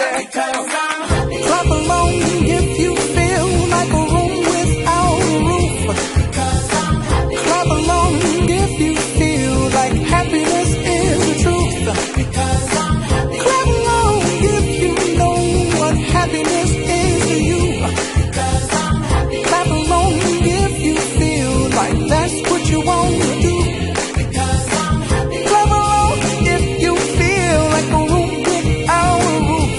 said, clap along if you feel like a room without a roof. Clap along if you feel like happiness is the truth. Clap along if you know what happiness is to you. Clap along if you feel like that's what you want to do. Clap along if you feel like a room without a roof.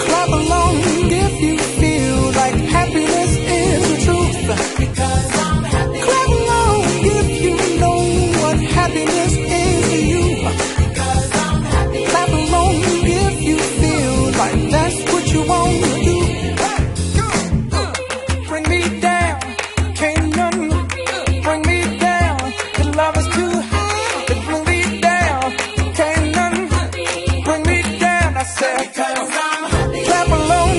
Clap along if you feel like happiness is the truth. Clap along if you know what happiness is to you. Clap along if you feel like that's what you want to do. Bring me down, can't none bring me down. The love is too high to bring me down. Can't none bring me down. I said, clap along.